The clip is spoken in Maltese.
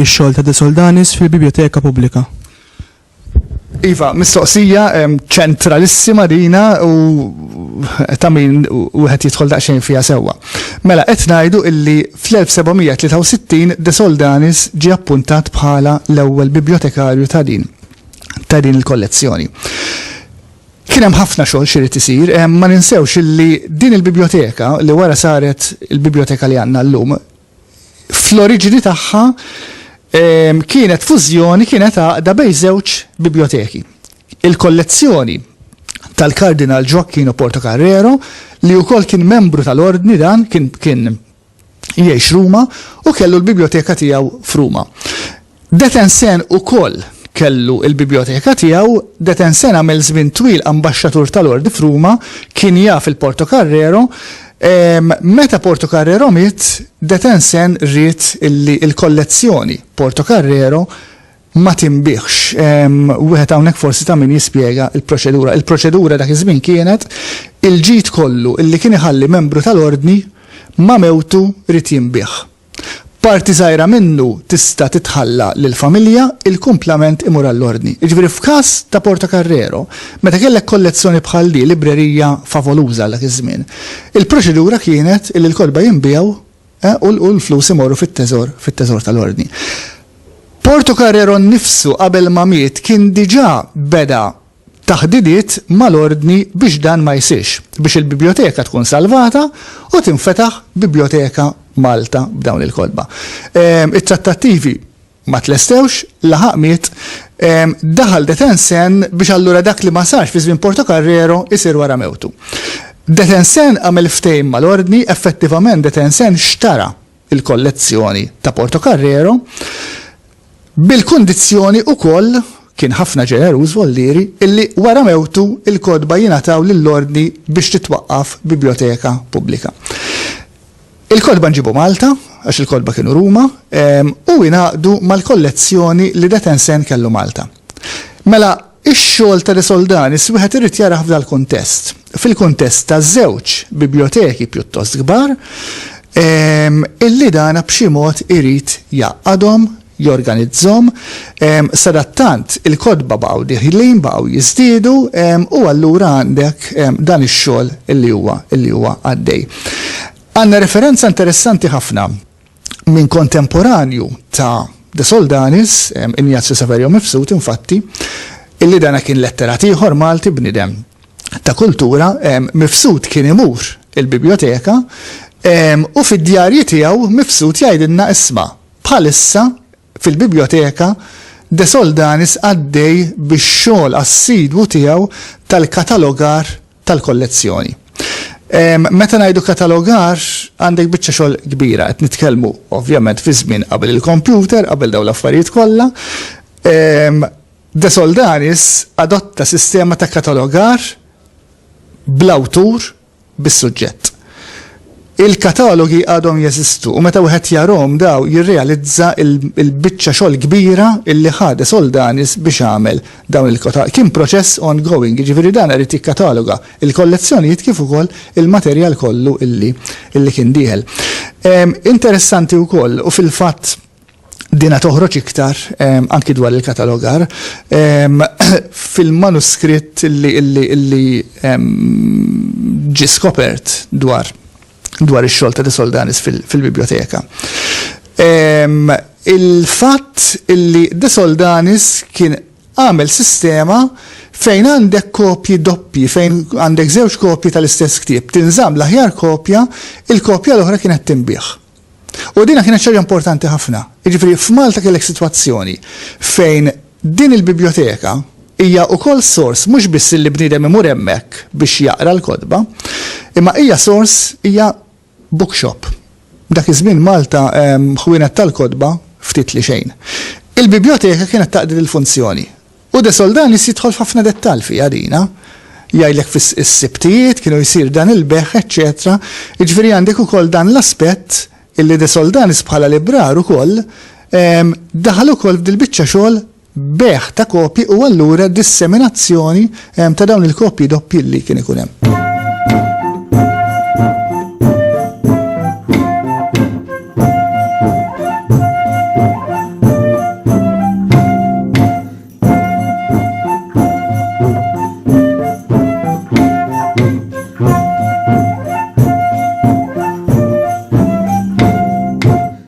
ix-xogħol ta' De Soldanis fil-Biblioteka Pubblika? Iva, mistoqsija ċentralissima dina u ta' min wieħed jidħol daqsxejn fiha sewwa. Mela qed ngħidu illi fl-1763 De Soldanis ġie appuntat bħala l-ewwel bibliotekarju ta' din il-kollezzjoni. Kien hemm ħafna xogħol x'irid isir, ma ninsewx illi din il-biblioteka li wara saret il-biblioteka li għandna llum fl-oriġini tagħha kienet fużjoni, kienet għaqda bejn żewġ biblioteki. Il-kollezzjoni tal-Kardinal Gioacchino Portocarrero li wkoll kien membru tal-ordni dan kien jgħix Ruma u kellu l-biblioteka tiegħu f'Ruma. Detensen ukoll kellu il-biblioteka tiegħu, Detensen għamel żmien twil ambaxxatur tal-ordni f'Ruma, kien jaf il-Portocarrero. Meta Portocarrero miet, Detensen rrid il-kollezzjoni Portocarrero ma tinbiħx. Wieħed hawnhekk forsi ta' min jispjega il-proċedura. Il-proċedura dak iż-żmien kienet il-ġid kollu illi kien iħalli membru tal-ordni ma mewtu rrid jinbih. Parti żgħira minnu tista' titħalla lill-familja, il-kumplament imur għall-ordni. Jiġifieri f'każ ta' Portocarrero, meta kellek kollezzjoni bħal di, librerija favoluża dak iż-żmien, il-proċedura kienet illi l-kodba jinbiegħu u l-flus imorru fit-teżor tal-ordni. Portocarrero nnifsu qabel ma miet kien diġà beda taħdidiet mal-ordni biex dan ma jsirx, biex il-biblioteka tkun salvata u tinfetaħ biblioteka Malta b'dawn il-kodba. It-trattattivi ma tlestewx, laħaq miet, daħal Detensen biex allura dak li ma sarx fi żmien Portocarrero isir wara mewtu. Detensen għamel ftehim mal-ordni, effettivament Detensen xtara il-kollezzjoni ta' Portocarrero bil-kundizzjoni ukoll kien ħafna ġeneruż Volliri illi wara mewtu il-kodba jingħataw lill-ordni biex titwaqqaf biblioteka pubblika. Il-kodba nġibu Malta, għax il-kodba kienu Ruma, u jingħaqdu mal-kollezzjoni li Detensen kellu Malta. Mela, ix-xogħol ta' De Soldanis wieħed irid jarah f'dal kuntest. Fil-kuntest ta' żewġ biblioteki pjuttost kbar, illi dana b'xi mod irid jaqadhom, jorganizzhom, sadattant il-kodba baqgħu diħilin, baqgħu jiżdiedu u allura għandek dan ix-xogħol illi huwa għaddej. Għandna referenza interessanti ħafna minn kontemporanju ta' De Soldanis, Ignazio Saverio Mifsud, infatti, illi dana kien letterat ieħor Malti bnidem ta' kultura, Mifsud kien imur il-biblioteka u fid-djarji tiegħu Mifsud jgħidilna isma' bħalissa fil-biblioteka De Soldanis għaddej bix-xogħol assidwu tiegħu tal-katalogar tal-kollezzjoni. Meta ngħidu katalogar għandek biċċa xogħol kbira, qed nitkellmu ovvjament fi żmien qabel il-kompjuter, qabel dawn l-affarijiet kollha. De Soldanis adotta sistema ta' katalogar bl-awtur bis-suġġett. Il-katalogi għadhom jeżistu u meta wieħed jarhom daw jirrealizza il-biċċa xogħol kbira illi ħa De Soldanis biex għamel dawn il-katalogi. Kien proċess ongoing, jiġifieri dan irid jikkataloga il-kollezzjonijiet kif ukoll il-materjal kollu illi kien dieħel. Interessanti wkoll u fil-fatt dina toħroġ iktar anki dwar il-katalogar fil-manuskritt illi ġie skopert dwar ix-xogħol ta' De Soldanis fil-biblioteka. Il-fatt illi De Soldanis kien għamel sistema fejn għandek kopji doppji, fejn għandek żewġ kopji tal-istess ktieb, tinżamm l-aħjar kopja, il-kopja l-oħra kienet tinbih. U dina kienet ċaġa importanti ħafna. Jiġifieri f'Malta kellek sitwazzjoni fejn din il-biblioteka hija wkoll sors mhux biss li bniedem imur hemmhekk biex jaqra l-kodba, imma hija sors hija bookshop. Dak iż-żmien Malta ħwienet tal-kodba ftit li xejn. Il-biblioteka kienet taqdi il-funzjoni. U De Soldanis jidħol f'ħafna dettall fiha dina. Jgħidlek fis-sibtijiet kienu jsir dan il-beħ, eċċetera. Jiġifieri għandek ukoll dan l-aspett illi De Soldanis bħala librar ukoll daħal ukoll f'dil-biċċa xogħol beħ ta' kopji u allura disseminazzjoni ta' dawn il-kopji doppji li kien ikun hemm.